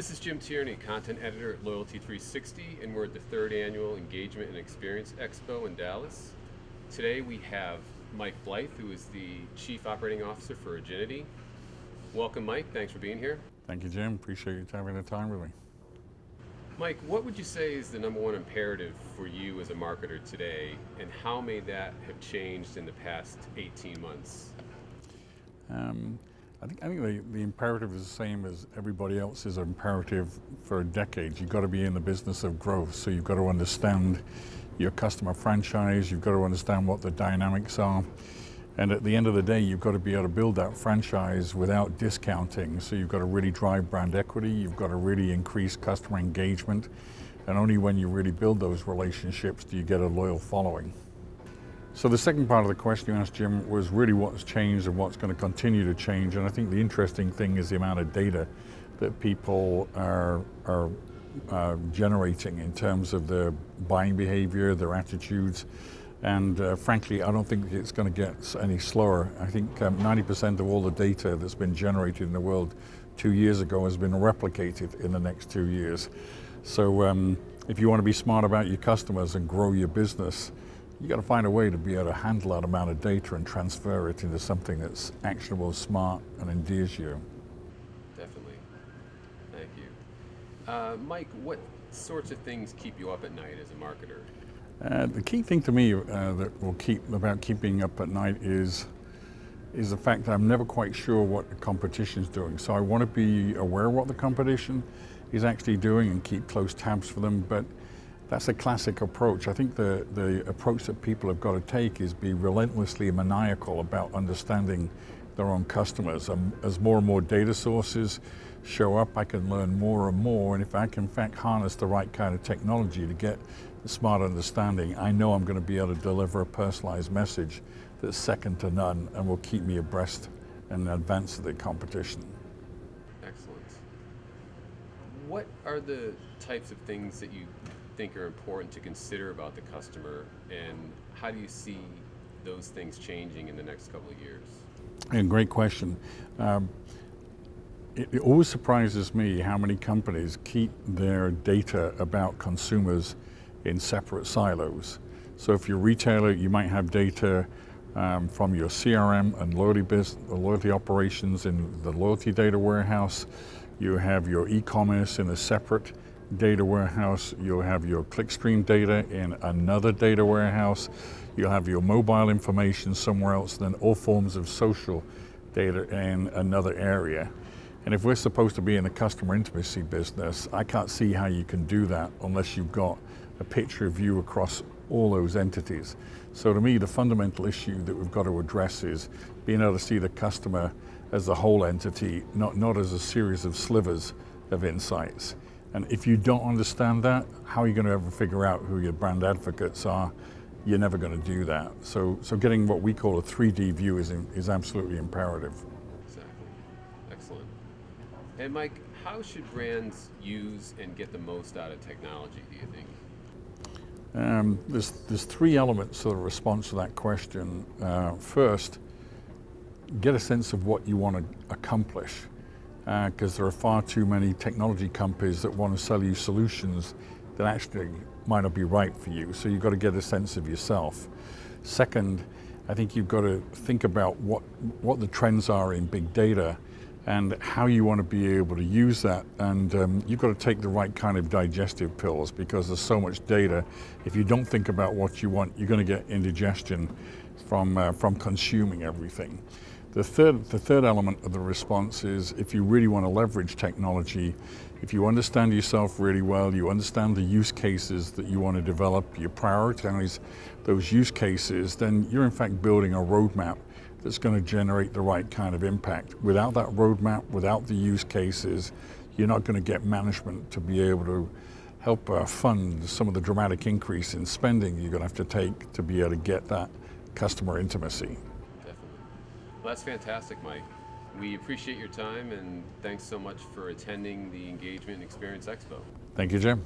This is Jim Tierney, content editor at Loyalty 360, and we're at the third annual Engagement and Experience Expo in Dallas. Today we have Mike Blyth, who is the Chief Operating Officer for Aginity. Welcome, Mike. Thanks for being here. Thank you, Jim. Appreciate you having the time with me. Mike, what would you say is the number one imperative for you as a marketer today, and how may that have changed in the past 18 months? I think the imperative is the same as everybody else's imperative for decades. You've got to be in the business of growth, so you've got to understand your customer franchise, you've got to understand what the dynamics are, and at the end of the day, you've got to be able to build that franchise without discounting. So you've got to really drive brand equity, you've got to really increase customer engagement, and only when you really build those relationships do you get a loyal following. So the second part of the question you asked, Jim, was really what's changed and what's going to continue to change. And I think the interesting thing is the amount of data that people are generating in terms of their buying behavior, their attitudes. And frankly, I don't think it's going to get any slower. I think 90% of all the data that's been generated in the world 2 years ago has been replicated in the next 2 years. So if you want to be smart about your customers and grow your business, you got to find a way to be able to handle that amount of data and transfer it into something that's actionable, smart, and endears you. Definitely. Thank you. Mike, what sorts of things keep you up at night as a marketer? The key thing to me that will about keeping up at night is the fact that I'm never quite sure what the competition's doing. So I want to be aware of what the competition is actually doing and keep close tabs for them. But that's a classic approach. I think the approach that people have got to take is be relentlessly maniacal about understanding their own customers. As more and more data sources show up, I can learn more and more, and if I can in fact harness the right kind of technology to get the smart understanding, I know I'm going to be able to deliver a personalized message that's second to none and will keep me abreast and advance the competition. Excellent. What are the types of things that you think are important to consider about the customer, and how do you see those things changing in the next couple of years? And great question. It always surprises me how many companies keep their data about consumers in separate silos. So if you're a retailer, you might have data from your CRM and loyalty operations in the loyalty data warehouse. You have your e-commerce in a separate data warehouse. You'll have your clickstream data in another data warehouse. You'll have your mobile information somewhere else, then all forms of social data in another area. And if we're supposed to be in the customer intimacy business, I can't see how you can do that unless you've got a picture view across all those entities. So to me, the fundamental issue that we've got to address is being able to see the customer as a whole entity, not as a series of slivers of insights. And if you don't understand that, how are you going to ever figure out who your brand advocates are? You're never going to do that. So getting what we call a 3D view is absolutely imperative. Exactly. Excellent. And Mike, how should brands use and get the most out of technology, do you think? There's three elements to the response to that question. First, get a sense of what you want to accomplish, because there are far too many technology companies that want to sell you solutions that actually might not be right for you. So you've got to get a sense of yourself. Second, I think you've got to think about what the trends are in big data and how you want to be able to use that. And you've got to take the right kind of digestive pills, because there's so much data. If you don't think about what you want, you're going to get indigestion from consuming everything. The third element of the response is, if you really want to leverage technology, if you understand yourself really well, you understand the use cases that you want to develop, you prioritize those use cases, then you're in fact building a roadmap that's going to generate the right kind of impact. Without that roadmap, without the use cases, you're not going to get management to be able to help fund some of the dramatic increase in spending you're going to have to take to be able to get that customer intimacy. Well, that's fantastic, Mike. We appreciate your time, and thanks so much for attending the Engagement and Experience Expo. Thank you, Jim.